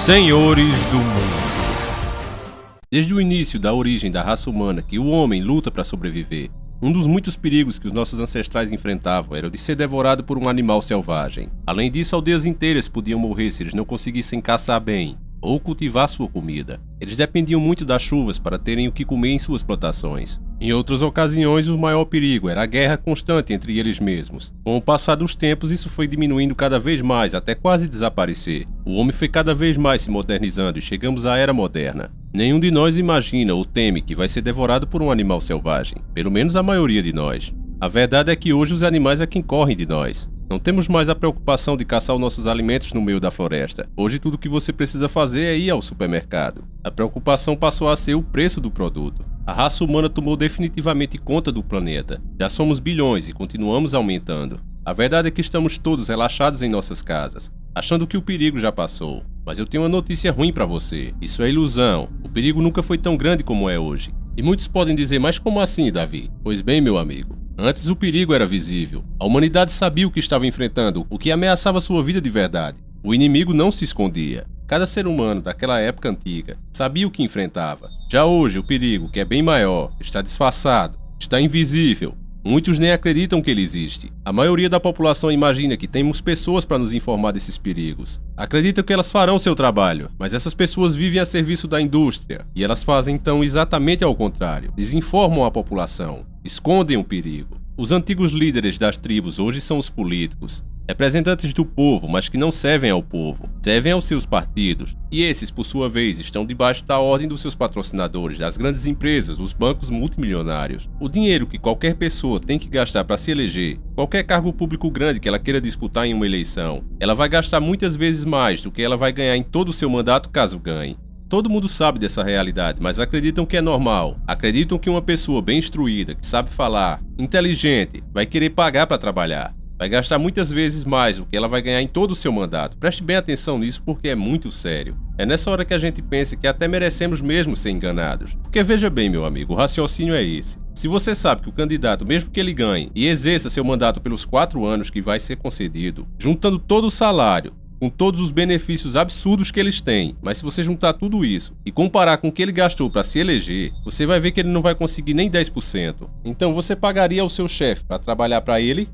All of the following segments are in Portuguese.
Senhores do Mundo. Desde o início da origem da raça humana que o homem luta para sobreviver, um dos muitos perigos que os nossos ancestrais enfrentavam era o de ser devorado por um animal selvagem. Além disso, aldeias inteiras podiam morrer se eles não conseguissem caçar bem ou cultivar sua comida. Eles dependiam muito das chuvas para terem o que comer em suas plantações. Em outras ocasiões, o maior perigo era a guerra constante entre eles mesmos. Com o passar dos tempos, isso foi diminuindo cada vez mais, até quase desaparecer. O homem foi cada vez mais se modernizando e chegamos à era moderna. Nenhum de nós imagina ou teme que vai ser devorado por um animal selvagem, pelo menos a maioria de nós. A verdade é que hoje os animais é quem correm de nós. Não temos mais a preocupação de caçar os nossos alimentos no meio da floresta. Hoje tudo o que você precisa fazer é ir ao supermercado. A preocupação passou a ser o preço do produto. A raça humana tomou definitivamente conta do planeta. Já somos bilhões e continuamos aumentando. A verdade é que estamos todos relaxados em nossas casas, achando que o perigo já passou. Mas eu tenho uma notícia ruim para você. Isso é ilusão. O perigo nunca foi tão grande como é hoje. E muitos podem dizer, mas como assim, Davi? Pois bem, meu amigo. Antes o perigo era visível. A humanidade sabia o que estava enfrentando, o que ameaçava sua vida de verdade. O inimigo não se escondia. Cada ser humano daquela época antiga sabia o que enfrentava. Já hoje o perigo, que é bem maior, está disfarçado, está invisível. Muitos nem acreditam que ele existe. A maioria da população imagina que temos pessoas para nos informar desses perigos. Acreditam que elas farão seu trabalho, mas essas pessoas vivem a serviço da indústria e elas fazem então exatamente ao contrário. Desinformam a população, escondem o perigo. Os antigos líderes das tribos hoje são os políticos, representantes do povo, mas que não servem ao povo, servem aos seus partidos. E esses, por sua vez, estão debaixo da ordem dos seus patrocinadores, das grandes empresas, os bancos multimilionários. O dinheiro que qualquer pessoa tem que gastar para se eleger, qualquer cargo público grande que ela queira disputar em uma eleição, ela vai gastar muitas vezes mais do que ela vai ganhar em todo o seu mandato caso ganhe. Todo mundo sabe dessa realidade, mas acreditam que é normal. Acreditam que uma pessoa bem instruída, que sabe falar, inteligente, vai querer pagar para trabalhar. Vai gastar muitas vezes mais do que ela vai ganhar em todo o seu mandato. Preste bem atenção nisso porque é muito sério. É nessa hora que a gente pensa que até merecemos mesmo ser enganados. Porque veja bem, meu amigo, o raciocínio é esse. Se você sabe que o candidato, mesmo que ele ganhe e exerça seu mandato pelos 4 anos que vai ser concedido, juntando todo o salário, com todos os benefícios absurdos que eles têm, mas se você juntar tudo isso e comparar com o que ele gastou para se eleger, você vai ver que ele não vai conseguir nem 10%. Então você pagaria ao seu chefe para trabalhar para ele?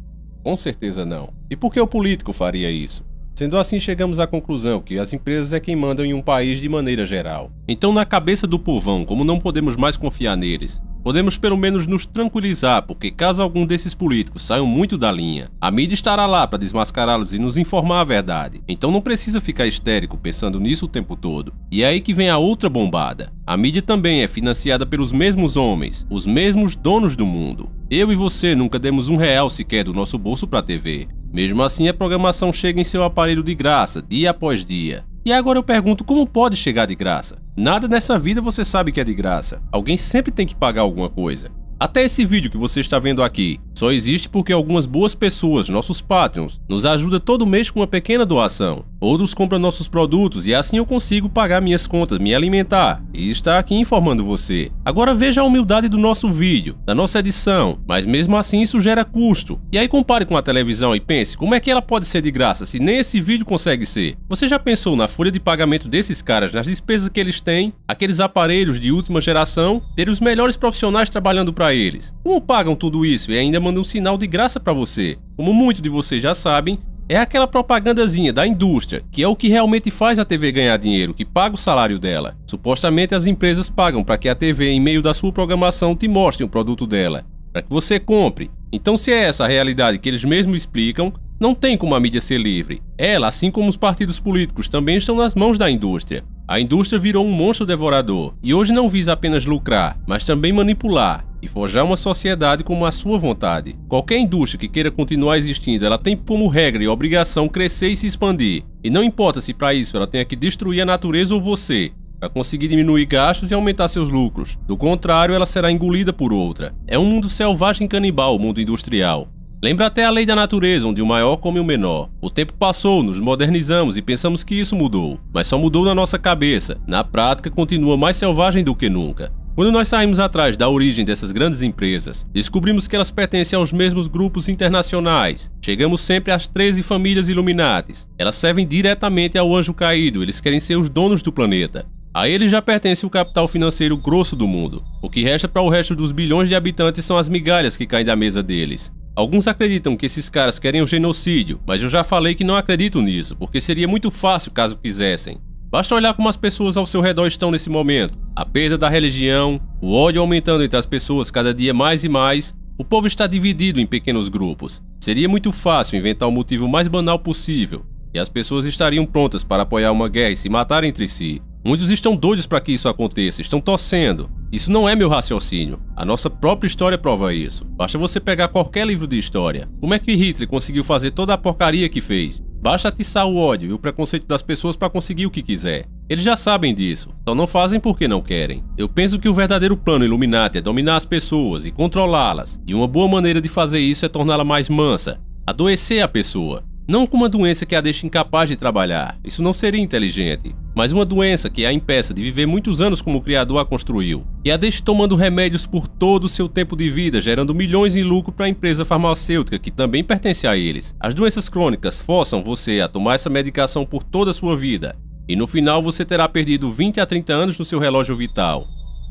Com certeza não. E por que o político faria isso? Sendo assim, chegamos à conclusão que as empresas é quem mandam em um país de maneira geral. Então, na cabeça do povão, como não podemos mais confiar neles, podemos pelo menos nos tranquilizar, porque caso algum desses políticos saiam muito da linha, a mídia estará lá para desmascará-los e nos informar a verdade. Então não precisa ficar histérico pensando nisso o tempo todo. E é aí que vem a outra bombada. A mídia também é financiada pelos mesmos homens, os mesmos donos do mundo. Eu e você nunca demos R$1 sequer do nosso bolso para a TV. Mesmo assim, a programação chega em seu aparelho de graça, dia após dia. E agora eu pergunto, como pode chegar de graça? Nada nessa vida você sabe que é de graça. Alguém sempre tem que pagar alguma coisa. Até esse vídeo que você está vendo aqui só existe porque algumas boas pessoas, nossos Patreons, nos ajudam todo mês com uma pequena doação. Outros compram nossos produtos e assim eu consigo pagar minhas contas, me alimentar e estar aqui informando você. Agora veja a humildade do nosso vídeo, da nossa edição, mas mesmo assim isso gera custo. E aí compare com a televisão e pense, como é que ela pode ser de graça se nem esse vídeo consegue ser? Você já pensou na folha de pagamento desses caras, nas despesas que eles têm, aqueles aparelhos de última geração, ter os melhores profissionais trabalhando para eles? Como pagam tudo isso e ainda mandam um sinal de graça para você? Como muitos de vocês já sabem, é aquela propagandazinha da indústria, que é o que realmente faz a TV ganhar dinheiro, que paga o salário dela. Supostamente as empresas pagam para que a TV, em meio da sua programação, te mostre o produto dela, para que você compre. Então, se é essa a realidade que eles mesmos explicam, não tem como a mídia ser livre. Ela, assim como os partidos políticos, também estão nas mãos da indústria. A indústria virou um monstro devorador, e hoje não visa apenas lucrar, mas também manipular e forjar uma sociedade como a sua vontade. Qualquer indústria que queira continuar existindo, ela tem como regra e obrigação crescer e se expandir. E não importa se para isso ela tenha que destruir a natureza ou você, para conseguir diminuir gastos e aumentar seus lucros. Do contrário, ela será engolida por outra. É um mundo selvagem canibal, o mundo industrial. Lembra até a lei da natureza, onde o maior come o menor. O tempo passou, nos modernizamos e pensamos que isso mudou. Mas só mudou na nossa cabeça. Na prática, continua mais selvagem do que nunca. Quando nós saímos atrás da origem dessas grandes empresas, descobrimos que elas pertencem aos mesmos grupos internacionais. Chegamos sempre às 13 famílias Illuminatis. Elas servem diretamente ao anjo caído, eles querem ser os donos do planeta. A eles já pertence o capital financeiro grosso do mundo. O que resta para o resto dos bilhões de habitantes são as migalhas que caem da mesa deles. Alguns acreditam que esses caras querem o genocídio, mas eu já falei que não acredito nisso, porque seria muito fácil caso quisessem. Basta olhar como as pessoas ao seu redor estão nesse momento. A perda da religião, o ódio aumentando entre as pessoas cada dia mais e mais. O povo está dividido em pequenos grupos. Seria muito fácil inventar o motivo mais banal possível, e as pessoas estariam prontas para apoiar uma guerra e se matar entre si. Muitos estão doidos para que isso aconteça, estão torcendo. Isso não é meu raciocínio. A nossa própria história prova isso. Basta você pegar qualquer livro de história. Como é que Hitler conseguiu fazer toda a porcaria que fez? Basta atiçar o ódio e o preconceito das pessoas para conseguir o que quiser. Eles já sabem disso, só não fazem porque não querem. Eu penso que o verdadeiro plano Illuminati é dominar as pessoas e controlá-las, e uma boa maneira de fazer isso é torná-la mais mansa, adoecer a pessoa. Não com uma doença que a deixe incapaz de trabalhar, isso não seria inteligente, mas uma doença que a impeça de viver muitos anos como o Criador a construiu, e a deixe tomando remédios por todo o seu tempo de vida, gerando milhões em lucro para a empresa farmacêutica que também pertence a eles. As doenças crônicas forçam você a tomar essa medicação por toda a sua vida, e no final você terá perdido 20 a 30 anos no seu relógio vital.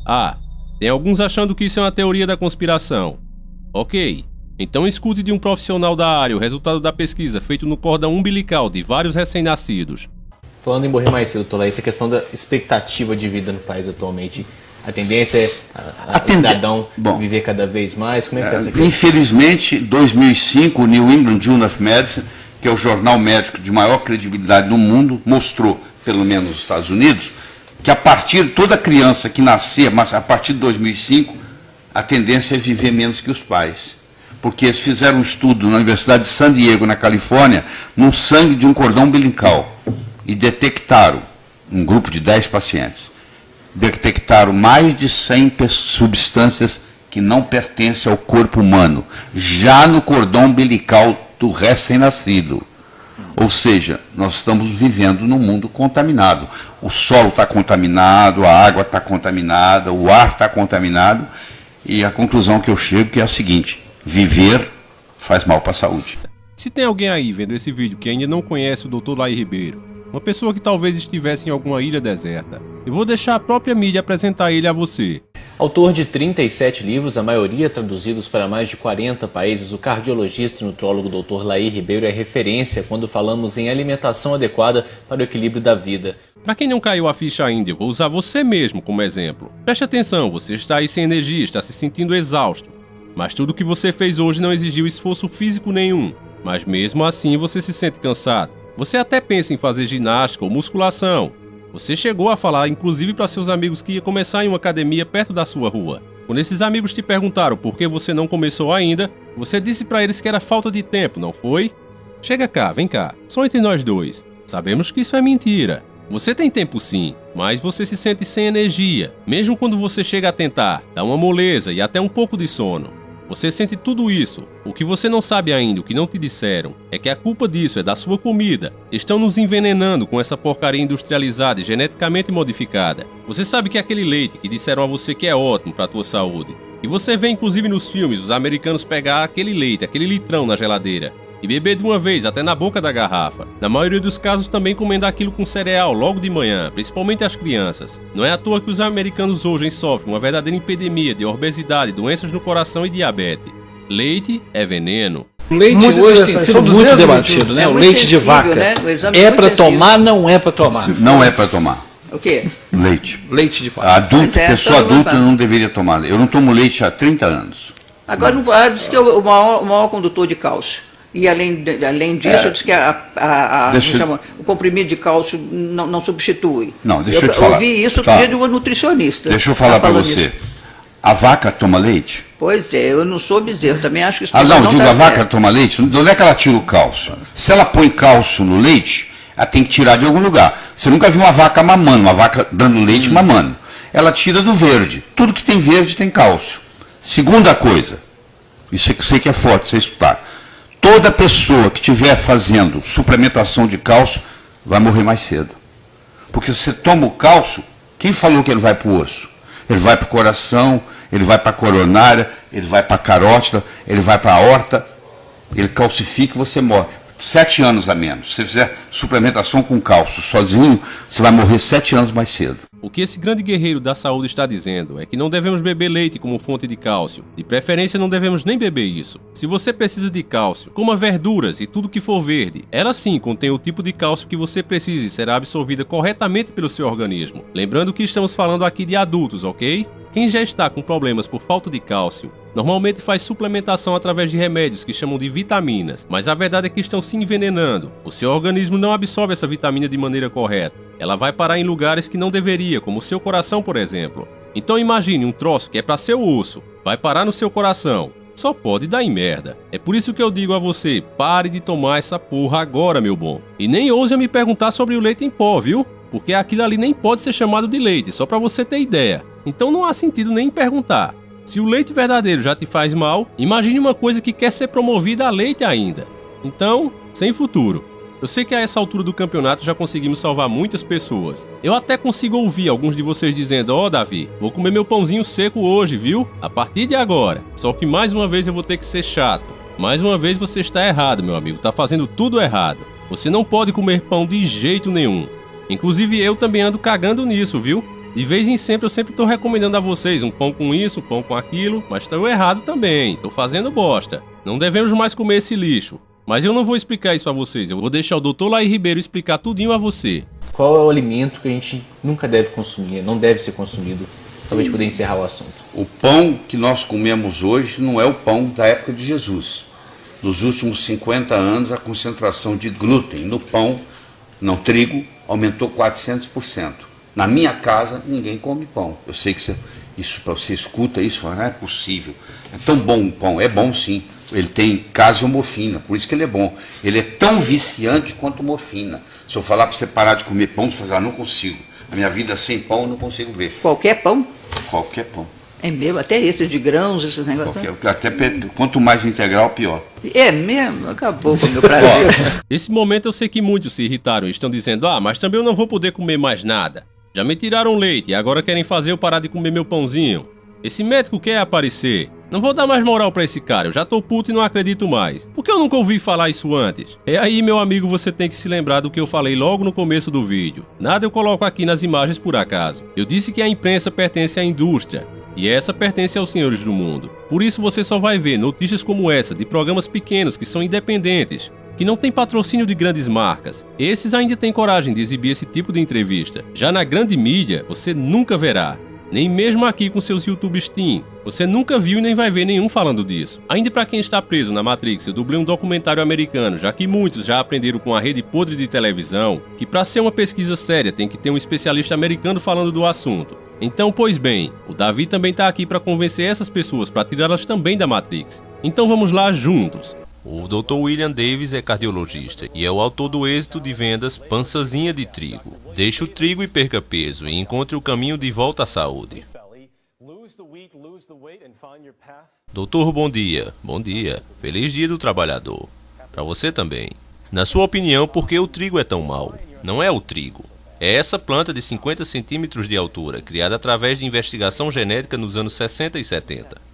Ah, tem alguns achando que isso é uma teoria da conspiração. Ok. Então escute de um profissional da área o resultado da pesquisa feito no cordão umbilical de vários recém-nascidos. Falando em morrer mais cedo, Tola, essa questão da expectativa de vida no país atualmente, a tendência é o cidadão viver cada vez mais? Como é que está essa questão? Infelizmente, em 2005, o New England Journal of Medicine, que é o jornal médico de maior credibilidade no mundo, mostrou, pelo menos nos Estados Unidos, que a partir de toda criança que nascer, mas a partir de 2005, a tendência é viver menos que os pais. Porque eles fizeram um estudo na Universidade de San Diego, na Califórnia, no sangue de um cordão umbilical, e detectaram, um grupo de 10 pacientes, detectaram mais de 100 substâncias que não pertencem ao corpo humano, já no cordão umbilical do recém-nascido. Ou seja, nós estamos vivendo num mundo contaminado. O solo está contaminado, a água está contaminada, o ar está contaminado, e a conclusão que eu chego é a seguinte: viver faz mal para a saúde. Se tem alguém aí vendo esse vídeo que ainda não conhece o Dr. Laí Ribeiro, uma pessoa que talvez estivesse em alguma ilha deserta, eu vou deixar a própria mídia apresentar ele a você. Autor de 37 livros, a maioria traduzidos para mais de 40 países, o cardiologista e nutrólogo Dr. Laí Ribeiro é referência quando falamos em alimentação adequada para o equilíbrio da vida. Para quem não caiu a ficha ainda, eu vou usar você mesmo como exemplo. Preste atenção, você está aí sem energia, está se sentindo exausto. Mas tudo que você fez hoje não exigiu esforço físico nenhum. Mas mesmo assim você se sente cansado. Você até pensa em fazer ginástica ou musculação. Você chegou a falar inclusive para seus amigos que ia começar em uma academia perto da sua rua. Quando esses amigos te perguntaram por que você não começou ainda, você disse para eles que era falta de tempo, não foi? Chega cá, vem cá, só entre nós dois. Sabemos que isso é mentira. Você tem tempo sim, mas você se sente sem energia, mesmo quando você chega a tentar, dá uma moleza e até um pouco de sono. Você sente tudo isso. O que você não sabe ainda, o que não te disseram, é que a culpa disso é da sua comida. Estão nos envenenando com essa porcaria industrializada e geneticamente modificada. Você sabe que aquele leite que disseram a você que é ótimo para a tua saúde. E você vê inclusive nos filmes os americanos pegar aquele leite, aquele litrão na geladeira, e beber de uma vez até na boca da garrafa. Na maioria dos casos também comendo aquilo com cereal logo de manhã, principalmente as crianças. Não é à toa que os americanos hoje sofrem uma verdadeira epidemia de obesidade, doenças no coração e diabetes. Leite é veneno. O leite hoje tem sido muito debatido, né? O leite de vaca. Né? É para tomar, não é para tomar? Não é para tomar. O quê? Leite. Leite de vaca. Pessoa adulta não deveria tomar leite. Eu não tomo leite há 30 anos. Agora, diz que é o maior condutor de cálcio. E além disso, diz que o comprimido de cálcio não substitui. Não, deixa eu te falar. Eu ouvi isso outro dia de uma nutricionista. Deixa eu falar para você. Disso. A vaca toma leite? Pois é, eu não sou bezerro, também acho que isso não tá a vaca certo. Toma leite? De onde é que ela tira o cálcio? Se ela põe cálcio no leite, ela tem que tirar de algum lugar. Você nunca viu uma vaca mamando, uma vaca dando leite mamando. Ela tira do verde. Tudo que tem verde tem cálcio. Segunda coisa, isso eu sei que é forte você estudar. Toda pessoa que estiver fazendo suplementação de cálcio vai morrer mais cedo. Porque se você toma o cálcio, quem falou que ele vai para o osso? Ele vai para o coração, ele vai para a coronária, ele vai para a carótida, ele vai para a aorta, ele calcifica e você morre. 7 anos a menos. Se você fizer suplementação com cálcio sozinho, você vai morrer 7 anos mais cedo. O que esse grande guerreiro da saúde está dizendo é que não devemos beber leite como fonte de cálcio. De preferência, não devemos nem beber isso. Se você precisa de cálcio, coma verduras e tudo que for verde. Ela sim contém o tipo de cálcio que você precisa e será absorvida corretamente pelo seu organismo. Lembrando que estamos falando aqui de adultos, ok? Quem já está com problemas por falta de cálcio, normalmente faz suplementação através de remédios que chamam de vitaminas, mas a verdade é que estão se envenenando. O seu organismo não absorve essa vitamina de maneira correta. Ela vai parar em lugares que não deveria, como o seu coração, por exemplo. Então imagine um troço que é para seu osso, vai parar no seu coração. Só pode dar em merda. É por isso que eu digo a você, pare de tomar essa porra agora, meu bom. E nem ouse a me perguntar sobre o leite em pó, viu? Porque aquilo ali nem pode ser chamado de leite, só para você ter ideia. Então não há sentido nem perguntar. Se o leite verdadeiro já te faz mal, imagine uma coisa que quer ser promovida a leite ainda. Então, sem futuro. Eu sei que a essa altura do campeonato já conseguimos salvar muitas pessoas. Eu até consigo ouvir alguns de vocês dizendo: ó, Davi, vou comer meu pãozinho seco hoje, viu? A partir de agora. Só que mais uma vez eu vou ter que ser chato. Mais uma vez você está errado, meu amigo. Tá fazendo tudo errado. Você não pode comer pão de jeito nenhum. Inclusive eu também ando cagando nisso, viu? De vez em sempre eu sempre tô recomendando a vocês um pão com isso, um pão com aquilo, mas tô errado também, tô fazendo bosta. Não devemos mais comer esse lixo. Mas eu não vou explicar isso a vocês, eu vou deixar o Dr. Laí Ribeiro explicar tudinho a você. Qual é o alimento que a gente nunca deve consumir, não deve ser consumido, só pra gente poder encerrar o assunto? O pão que nós comemos hoje não é o pão da época de Jesus. Nos últimos 50 anos, a concentração de glúten no pão, no trigo, aumentou 400%. Na minha casa, ninguém come pão. Eu sei que você escuta isso, fala, não é possível. É tão bom o pão. É bom sim. Ele tem caseomorfina, por isso que ele é bom. Ele é tão viciante quanto morfina. Se eu falar para você parar de comer pão, você vai falar, não consigo. A minha vida sem pão eu não consigo ver. Qualquer pão? Qualquer pão. É mesmo? Até esses de grãos, esses negócios? Até quanto mais integral, pior. É mesmo? Acabou com o meu prazer. Nesse momento eu sei que muitos se irritaram e estão dizendo: ah, mas também eu não vou poder comer mais nada. Já me tiraram leite e agora querem fazer eu parar de comer meu pãozinho. Esse médico quer aparecer. Não vou dar mais moral pra esse cara, eu já tô puto e não acredito mais. Por que eu nunca ouvi falar isso antes? É aí, meu amigo, você tem que se lembrar do que eu falei logo no começo do vídeo. Nada eu coloco aqui nas imagens por acaso. Eu disse que a imprensa pertence à indústria. E essa pertence aos senhores do mundo. Por isso você só vai ver notícias como essa de programas pequenos que são independentes, que não tem patrocínio de grandes marcas. Esses ainda têm coragem de exibir esse tipo de entrevista. Já na grande mídia, você nunca verá. Nem mesmo aqui com seus YouTube Steam. Você nunca viu e nem vai ver nenhum falando disso. Ainda para quem está preso na Matrix, eu dublei um documentário americano, já que muitos já aprenderam com a rede podre de televisão que para ser uma pesquisa séria tem que ter um especialista americano falando do assunto. Então, pois bem, o Davi também tá aqui para convencer essas pessoas para tirá-las também da Matrix. Então vamos lá juntos. O Dr. William Davis é cardiologista e é o autor do êxito de vendas Pançazinha de Trigo. Deixe o trigo e perca peso e encontre o caminho de volta à saúde. Doutor, bom dia. Bom dia. Feliz dia do trabalhador. Para você também. Na sua opinião, por que o trigo é tão mau? Não é o trigo. É essa planta de 50 centímetros de altura, criada através de investigação genética nos anos 60 e 70.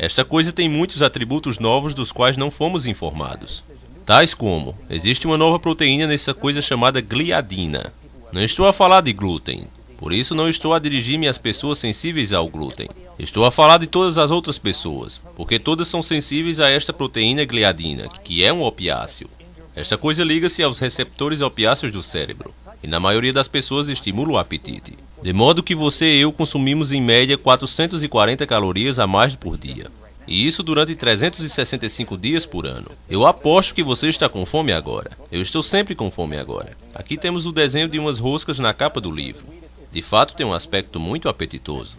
Esta coisa tem muitos atributos novos dos quais não fomos informados. Tais como, existe uma nova proteína nessa coisa chamada gliadina. Não estou a falar de glúten, por isso não estou a dirigir-me às pessoas sensíveis ao glúten. Estou a falar de todas as outras pessoas, porque todas são sensíveis a esta proteína gliadina, que é um opiáceo. Esta coisa liga-se aos receptores opiáceos do cérebro, e na maioria das pessoas estimula o apetite. De modo que você e eu consumimos em média 440 calorias a mais por dia. E isso durante 365 dias por ano. Eu aposto que você está com fome agora. Eu estou sempre com fome agora. Aqui temos o desenho de umas roscas na capa do livro. De fato tem um aspecto muito apetitoso.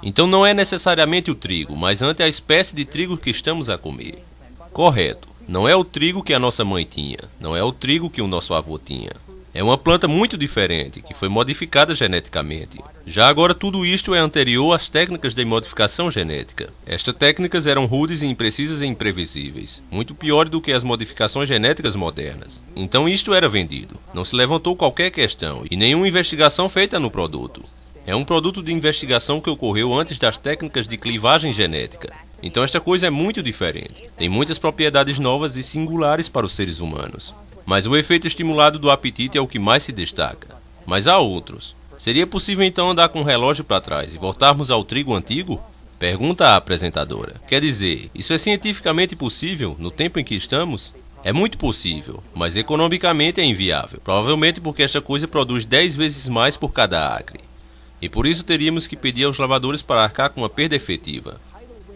Então não é necessariamente o trigo, mas ante a espécie de trigo que estamos a comer. Correto. Não é o trigo que a nossa mãe tinha. Não é o trigo que o nosso avô tinha. É uma planta muito diferente, que foi modificada geneticamente. Já agora tudo isto é anterior às técnicas de modificação genética. Estas técnicas eram rudes e imprecisas e imprevisíveis, muito piores do que as modificações genéticas modernas. Então isto era vendido. Não se levantou qualquer questão e nenhuma investigação feita no produto. É um produto de investigação que ocorreu antes das técnicas de clivagem genética. Então esta coisa é muito diferente. Tem muitas propriedades novas e singulares para os seres humanos. Mas o efeito estimulado do apetite é o que mais se destaca. Mas há outros. Seria possível então andar com o relógio para trás e voltarmos ao trigo antigo? Pergunta a apresentadora. Quer dizer, isso é cientificamente possível no tempo em que estamos? É muito possível, mas economicamente é inviável. Provavelmente porque esta coisa produz 10 vezes mais por cada acre. E por isso teríamos que pedir aos lavradores para arcar com uma perda efetiva.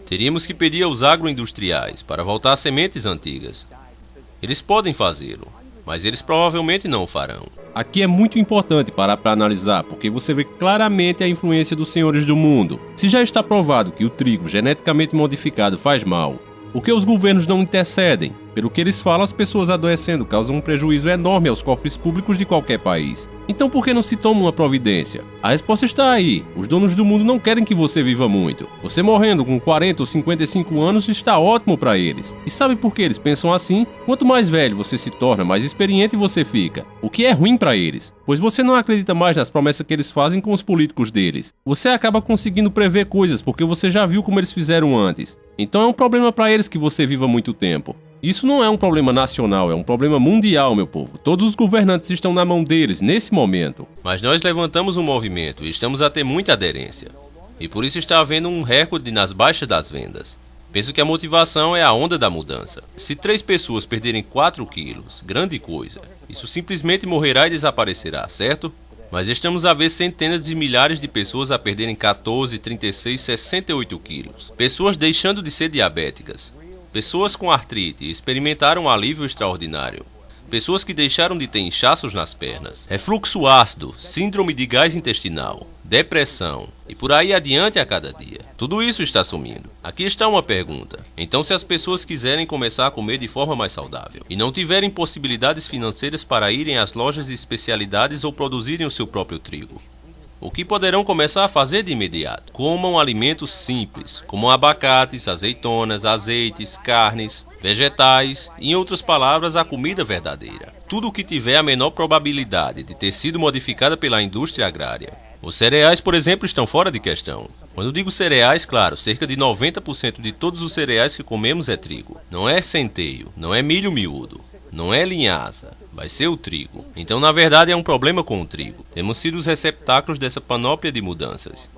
Teríamos que pedir aos agroindustriais para voltar às sementes antigas. Eles podem fazê-lo, mas eles provavelmente não o farão. Aqui é muito importante parar para analisar, porque você vê claramente a influência dos senhores do mundo. Se já está provado que o trigo geneticamente modificado faz mal, por que os governos não intercedem? Pelo que eles falam, as pessoas adoecendo causam um prejuízo enorme aos cofres públicos de qualquer país. Então por que não se toma uma providência? A resposta está aí. Os donos do mundo não querem que você viva muito. Você morrendo com 40 ou 55 anos está ótimo para eles. E sabe por que eles pensam assim? Quanto mais velho você se torna, mais experiente você fica. O que é ruim para eles, pois você não acredita mais nas promessas que eles fazem com os políticos deles. Você acaba conseguindo prever coisas porque você já viu como eles fizeram antes. Então é um problema para eles que você viva muito tempo. Isso não é um problema nacional, é um problema mundial, meu povo. Todos os governantes estão na mão deles, nesse momento. Mas nós levantamos um movimento e estamos a ter muita aderência. E por isso está havendo um recorde nas baixas das vendas. Penso que a motivação é a onda da mudança. Se 3 pessoas perderem 4 quilos, grande coisa. Isso simplesmente morrerá e desaparecerá, certo? Mas estamos a ver centenas de milhares de pessoas a perderem 14, 36, 68 quilos. Pessoas deixando de ser diabéticas. Pessoas com artrite experimentaram um alívio extraordinário. Pessoas que deixaram de ter inchaços nas pernas, refluxo ácido, síndrome de gás intestinal, depressão e por aí adiante a cada dia. Tudo isso está sumindo. Aqui está uma pergunta. Então, se as pessoas quiserem começar a comer de forma mais saudável e não tiverem possibilidades financeiras para irem às lojas de especialidades ou produzirem o seu próprio trigo, o que poderão começar a fazer de imediato? Comam alimentos simples, como abacates, azeitonas, azeites, carnes, vegetais, em outras palavras, a comida verdadeira. Tudo o que tiver a menor probabilidade de ter sido modificada pela indústria agrária. Os cereais, por exemplo, estão fora de questão. Quando digo cereais, claro, cerca de 90% de todos os cereais que comemos é trigo. Não é centeio, não é milho miúdo, não é linhaça. Vai ser o trigo. Então, na verdade, é um problema com o trigo. Temos sido os receptáculos dessa panóplia de mudanças.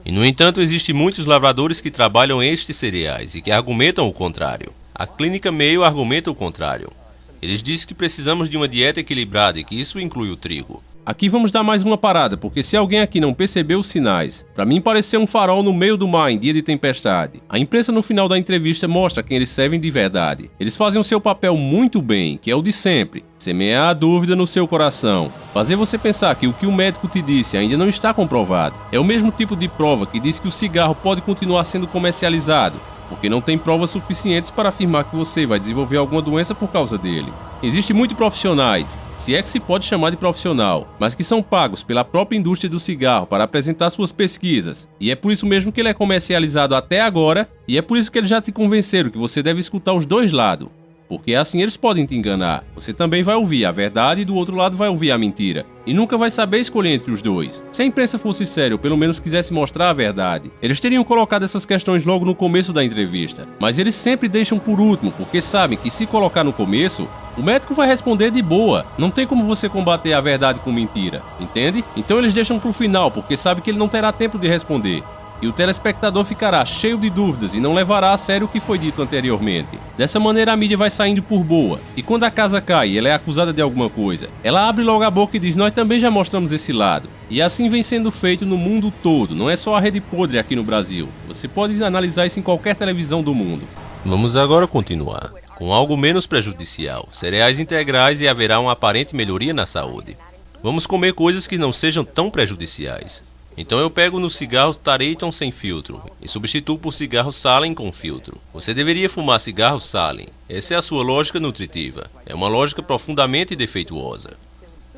E, no entanto, existem muitos lavradores que trabalham estes cereais e que argumentam o contrário. A Clínica Mayo argumenta o contrário. Eles dizem que precisamos de uma dieta equilibrada e que isso inclui o trigo. Aqui vamos dar mais uma parada, porque se alguém aqui não percebeu os sinais, para mim pareceu um farol no meio do mar em dia de tempestade. A imprensa no final da entrevista mostra quem eles servem de verdade. Eles fazem o seu papel muito bem, que é o de sempre. Semear a dúvida no seu coração. Fazer você pensar que o que o médico te disse ainda não está comprovado. É o mesmo tipo de prova que diz que o cigarro pode continuar sendo comercializado, porque não tem provas suficientes para afirmar que você vai desenvolver alguma doença por causa dele. Existem muitos profissionais, se é que se pode chamar de profissional, mas que são pagos pela própria indústria do cigarro para apresentar suas pesquisas. E é por isso mesmo que ele é comercializado até agora, e é por isso que eles já te convenceram que você deve escutar os dois lados. Porque assim eles podem te enganar. Você também vai ouvir a verdade e do outro lado vai ouvir a mentira. E nunca vai saber escolher entre os dois. Se a imprensa fosse séria ou pelo menos quisesse mostrar a verdade, eles teriam colocado essas questões logo no começo da entrevista. Mas eles sempre deixam por último, porque sabem que se colocar no começo, o médico vai responder de boa. Não tem como você combater a verdade com mentira, entende? Então eles deixam pro final, porque sabe que ele não terá tempo de responder. E o telespectador ficará cheio de dúvidas e não levará a sério o que foi dito anteriormente. Dessa maneira a mídia vai saindo por boa. E quando a casa cai e ela é acusada de alguma coisa, ela abre logo a boca e diz: nós também já mostramos esse lado. E assim vem sendo feito no mundo todo, não é só a Rede Podre aqui no Brasil. Você pode analisar isso em qualquer televisão do mundo. Vamos agora continuar. Com algo menos prejudicial, cereais integrais e haverá uma aparente melhoria na saúde. Vamos comer coisas que não sejam tão prejudiciais. Então eu pego nos cigarros Tareyton sem filtro e substituo por cigarros Salem com filtro. Você deveria fumar cigarros Salem. Essa é a sua lógica nutritiva. É uma lógica profundamente defeituosa.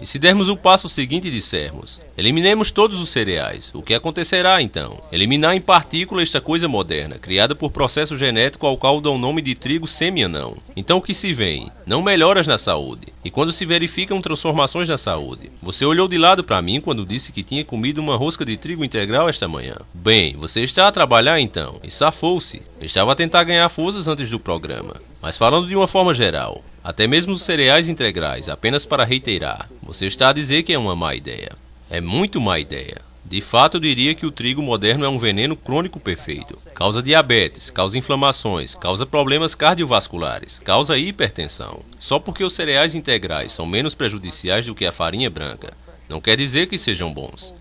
E se dermos o passo seguinte e dissermos, eliminemos todos os cereais, o que acontecerá então? Eliminar em partícula esta coisa moderna, criada por processo genético ao qual dão o nome de trigo semi-anão. Então o que se vê? Não melhoras na saúde. E quando se verificam transformações na saúde? Você olhou de lado para mim quando disse que tinha comido uma rosca de trigo integral esta manhã. Bem, você está a trabalhar então, e safou-se. Estava a tentar ganhar forças antes do programa. Mas falando de uma forma geral, até mesmo os cereais integrais, apenas para reiterar, você está a dizer que é uma má ideia. É muito má ideia. De fato, eu diria que o trigo moderno é um veneno crônico perfeito. Causa diabetes, causa inflamações, causa problemas cardiovasculares, causa hipertensão. Só porque os cereais integrais são menos prejudiciais do que a farinha branca, não quer dizer que sejam bons.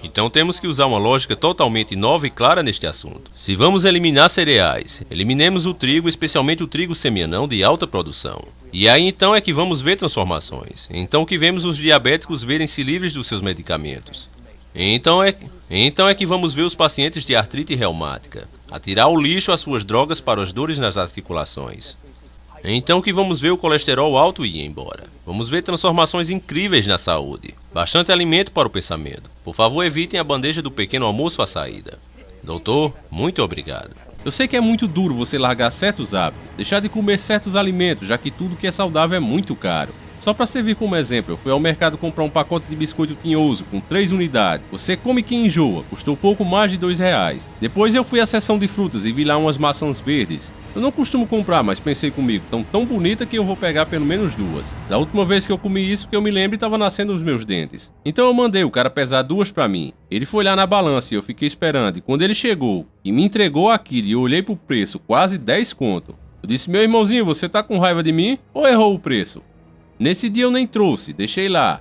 Então temos que usar uma lógica totalmente nova e clara neste assunto. Se vamos eliminar cereais, eliminemos o trigo, especialmente o trigo semi-anão de alta produção. E aí então é que vamos ver transformações. Então que vemos os diabéticos verem-se livres dos seus medicamentos. Então é que vamos ver os pacientes de artrite reumática atirar ao lixo as suas drogas para as dores nas articulações. Então que vamos ver o colesterol alto ir embora. Vamos ver transformações incríveis na saúde. Bastante alimento para o pensamento. Por favor, evitem a bandeja do pequeno almoço à saída. Doutor, muito obrigado. Eu sei que é muito duro você largar certos hábitos, deixar de comer certos alimentos, já que tudo que é saudável é muito caro. Só para servir como exemplo, eu fui ao mercado comprar um pacote de biscoito tinhoso com 3 unidades. Você come que enjoa, custou pouco mais de R$2. Depois eu fui à seção de frutas e vi lá umas maçãs verdes. Eu não costumo comprar, mas pensei comigo, tão bonita que eu vou pegar pelo menos 2. Da última vez que eu comi isso, que eu me lembro, estava nascendo os meus dentes. Então eu mandei o cara pesar 2 para mim. Ele foi lá na balança e eu fiquei esperando. E quando ele chegou e me entregou aquilo e eu olhei pro preço, quase 10 conto. Eu disse, meu irmãozinho, você tá com raiva de mim ou errou o preço? Nesse dia eu nem trouxe, deixei lá.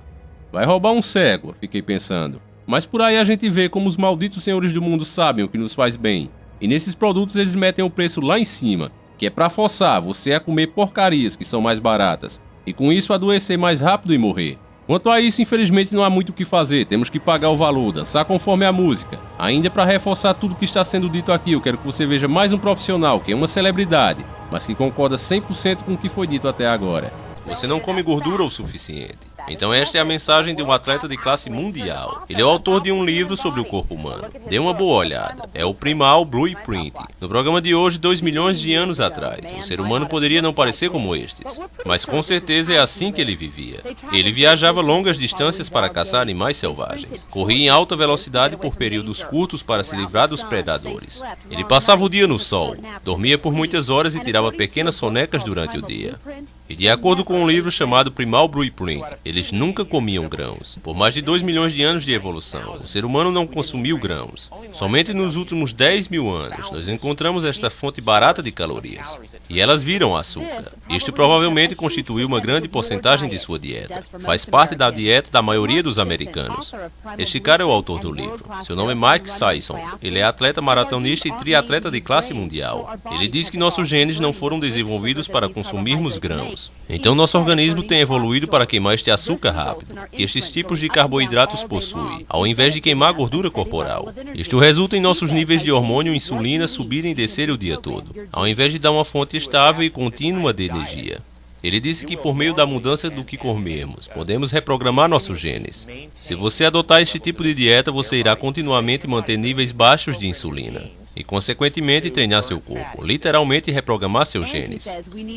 Vai roubar um cego, eu fiquei pensando. Mas por aí a gente vê como os malditos senhores do mundo sabem o que nos faz bem. E nesses produtos eles metem o preço lá em cima, que é pra forçar você a comer porcarias que são mais baratas. E com isso adoecer mais rápido e morrer. Quanto a isso, infelizmente não há muito o que fazer, temos que pagar o valor, dançar conforme a música. Ainda para reforçar tudo que está sendo dito aqui, eu quero que você veja mais um profissional, que é uma celebridade, mas que concorda 100% com o que foi dito até agora. Você não come gordura o suficiente. Então esta é a mensagem de um atleta de classe mundial. Ele é o autor de um livro sobre o corpo humano. Dê uma boa olhada. É o Primal Blueprint. No programa de hoje, 2 milhões de anos atrás, um ser humano poderia não parecer como estes. Mas com certeza é assim que ele vivia. Ele viajava longas distâncias para caçar animais selvagens. Corria em alta velocidade por períodos curtos para se livrar dos predadores. Ele passava o dia no sol, dormia por muitas horas e tirava pequenas sonecas durante o dia. E de acordo com um livro chamado Primal Blueprint, eles nunca comiam grãos. Por mais de 2 milhões de anos de evolução, o ser humano não consumiu grãos. Somente nos últimos 10 mil anos, nós encontramos esta fonte barata de calorias. E elas viram açúcar. Isto provavelmente constituiu uma grande porcentagem de sua dieta. Faz parte da dieta da maioria dos americanos. Este cara é o autor do livro. Seu nome é Mike Tyson. Ele é atleta maratonista e triatleta de classe mundial. Ele diz que nossos genes não foram desenvolvidos para consumirmos grãos. Então nosso organismo tem evoluído para queimar este açúcar rápido, que estes tipos de carboidratos possuem, ao invés de queimar gordura corporal. Isto resulta em nossos níveis de hormônio insulina subirem e descerem o dia todo, ao invés de dar uma fonte estável e contínua de energia. Ele disse que por meio da mudança do que comemos, podemos reprogramar nossos genes. Se você adotar este tipo de dieta, você irá continuamente manter níveis baixos de insulina. E, consequentemente, treinar seu corpo, literalmente reprogramar seus genes.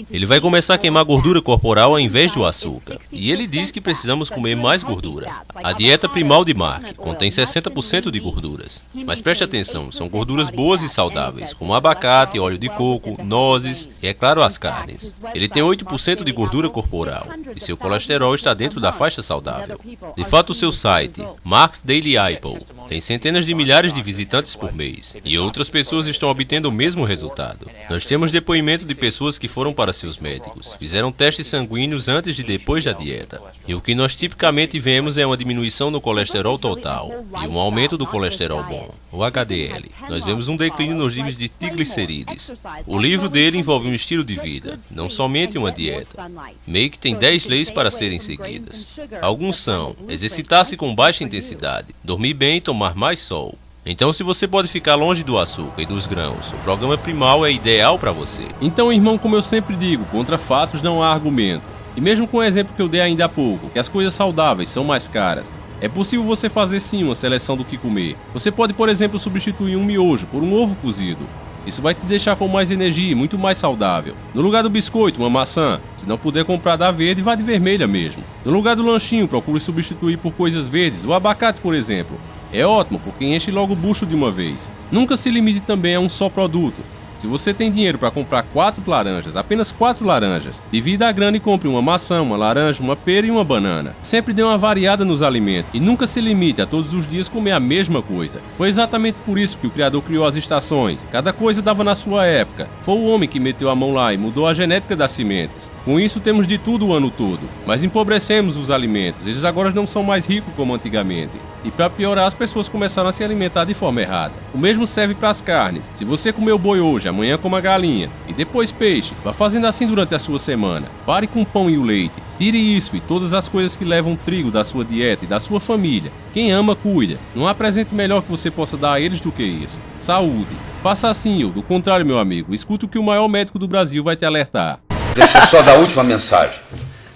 Ele vai começar a queimar gordura corporal ao invés do açúcar. E ele diz que precisamos comer mais gordura. A dieta primal de Mark contém 60% de gorduras. Mas preste atenção, são gorduras boas e saudáveis, como abacate, óleo de coco, nozes e, é claro, as carnes. Ele tem 8% de gordura corporal e seu colesterol está dentro da faixa saudável. De fato, o seu site, Mark's Daily Apple, tem centenas de milhares de visitantes por mês. E outras pessoas estão obtendo o mesmo resultado. Nós temos depoimento de pessoas que foram para seus médicos, fizeram testes sanguíneos antes e depois da dieta. E o que nós tipicamente vemos é uma diminuição no colesterol total e um aumento do colesterol bom, o HDL. Nós vemos um declínio nos níveis de triglicerídeos. O livro dele envolve um estilo de vida, não somente uma dieta. Make tem 10 leis para serem seguidas. Alguns são: exercitar-se com baixa intensidade, dormir bem e tomar mais sol. Então, se você pode ficar longe do açúcar e dos grãos, o programa Primal é ideal para você. Então, irmão, como eu sempre digo, contra fatos não há argumento. E mesmo com o exemplo que eu dei ainda há pouco, que as coisas saudáveis são mais caras, é possível você fazer sim uma seleção do que comer. Você pode, por exemplo, substituir um miojo por um ovo cozido. Isso vai te deixar com mais energia e muito mais saudável. No lugar do biscoito, uma maçã. Se não puder comprar da verde, vá de vermelha mesmo. No lugar do lanchinho, procure substituir por coisas verdes, o abacate, por exemplo. É ótimo, porque enche logo o bucho de uma vez. Nunca se limite também a um só produto. Se você tem dinheiro para comprar 4 laranjas, apenas 4 laranjas, divida a grana e compre uma maçã, uma laranja, uma pera e uma banana. Sempre dê uma variada nos alimentos e nunca se limite a todos os dias comer a mesma coisa. Foi exatamente por isso que o Criador criou as estações. Cada coisa dava na sua época. Foi o homem que meteu a mão lá e mudou a genética das sementes. Com isso temos de tudo o ano todo, mas empobrecemos os alimentos. Eles agora não são mais ricos como antigamente. E para piorar, as pessoas começaram a se alimentar de forma errada. O mesmo serve para as carnes. Se você comeu boi hoje, amanhã coma galinha e depois peixe, vá fazendo assim durante a sua semana. Pare com o pão e o leite. Tire isso e todas as coisas que levam trigo da sua dieta e da sua família. Quem ama, cuida. Não há presente melhor que você possa dar a eles do que isso. Saúde. Faça assim ou do contrário, meu amigo. Escuta o que o maior médico do Brasil vai te alertar. Deixa eu só dar a última mensagem.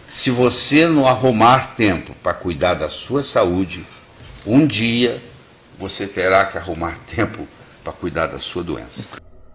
Se você não arrumar tempo para cuidar da sua saúde, um dia você terá que arrumar tempo para cuidar da sua doença.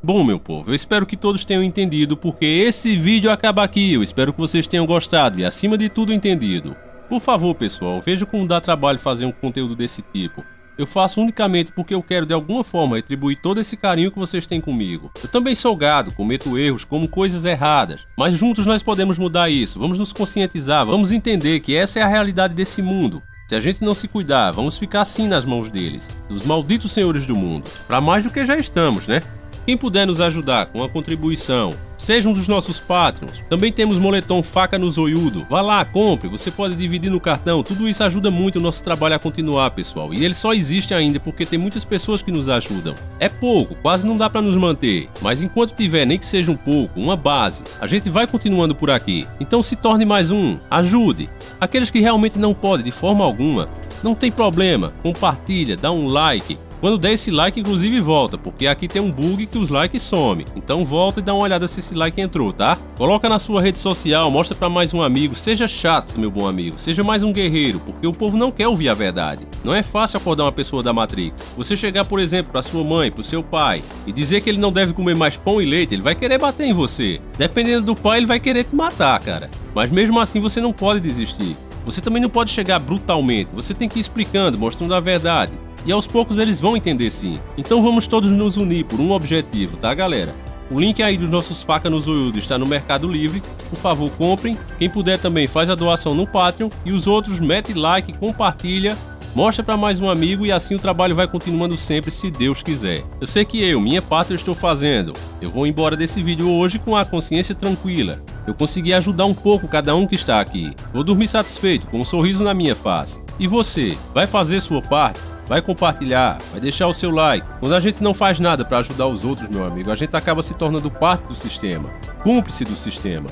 Bom, meu povo, eu espero que todos tenham entendido porque esse vídeo acaba aqui. Eu espero que vocês tenham gostado e, acima de tudo, entendido. Por favor, pessoal, veja como dá trabalho fazer um conteúdo desse tipo. Eu faço unicamente porque eu quero de alguma forma retribuir todo esse carinho que vocês têm comigo. Eu também sou gado, cometo erros, como coisas erradas, mas juntos nós podemos mudar isso. Vamos nos conscientizar, vamos entender que essa é a realidade desse mundo. Se a gente não se cuidar, vamos ficar assim nas mãos deles, dos malditos senhores do mundo. Para mais do que já estamos, né? Quem puder nos ajudar com uma contribuição, seja um dos nossos Patreons. Também temos moletom faca no zoiudo. Vá lá, compre, você pode dividir no cartão. Tudo isso ajuda muito o nosso trabalho a continuar, pessoal. E ele só existe ainda porque tem muitas pessoas que nos ajudam. É pouco, quase não dá para nos manter. Mas enquanto tiver, nem que seja um pouco, uma base, a gente vai continuando por aqui. Então se torne mais um, ajude. Aqueles que realmente não podem de forma alguma, não tem problema, compartilha, dá um like. Quando der esse like, inclusive volta, porque aqui tem um bug que os likes somem. Então volta e dá uma olhada se esse like entrou, tá? Coloca na sua rede social, mostra pra mais um amigo. Seja chato, meu bom amigo. Seja mais um guerreiro, porque o povo não quer ouvir a verdade. Não é fácil acordar uma pessoa da Matrix. Você chegar, por exemplo, pra sua mãe, pro seu pai, e dizer que ele não deve comer mais pão e leite, ele vai querer bater em você. Dependendo do pai, ele vai querer te matar, cara. Mas mesmo assim, você não pode desistir. Você também não pode chegar brutalmente. Você tem que ir explicando, mostrando a verdade. E aos poucos eles vão entender sim. Então vamos todos nos unir por um objetivo, tá, galera? O link aí dos nossos faca no zoiudo está no Mercado Livre. Por favor, comprem. Quem puder também faz a doação no Patreon. E os outros mete like, compartilha, mostra para mais um amigo e assim o trabalho vai continuando sempre, se Deus quiser. Eu sei que minha parte eu estou fazendo. Eu vou embora desse vídeo hoje com a consciência tranquila. Eu consegui ajudar um pouco cada um que está aqui. Vou dormir satisfeito, com um sorriso na minha face. E você, vai fazer sua parte? Vai compartilhar, vai deixar o seu like. Quando a gente não faz nada para ajudar os outros, meu amigo, a gente acaba se tornando parte do sistema, cúmplice do sistema.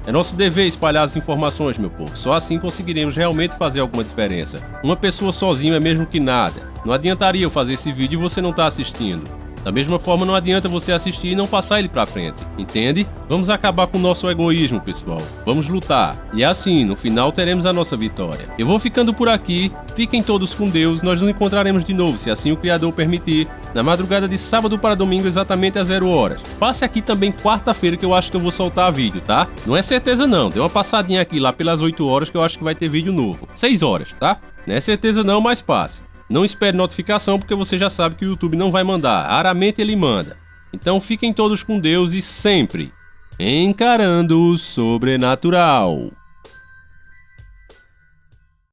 É nosso dever espalhar as informações, meu povo. Só assim conseguiremos realmente fazer alguma diferença. Uma pessoa sozinha é mesmo que nada. Não adiantaria eu fazer esse vídeo e você não tá assistindo. Da mesma forma, não adianta você assistir e não passar ele pra frente, entende? Vamos acabar com o nosso egoísmo, pessoal. Vamos lutar. E assim, no final, teremos a nossa vitória. Eu vou ficando por aqui. Fiquem todos com Deus. Nós nos encontraremos de novo, se assim o Criador permitir, na madrugada de sábado para domingo, exatamente às 0 horas. Passe aqui também quarta-feira, que eu acho que eu vou soltar vídeo, tá? Não é certeza não. Dê uma passadinha aqui lá pelas 8 horas, que eu acho que vai ter vídeo novo. 6 horas, tá? Não é certeza não, mas passe. Não espere notificação porque você já sabe que o YouTube não vai mandar, raramente ele manda. Então fiquem todos com Deus e sempre encarando o sobrenatural.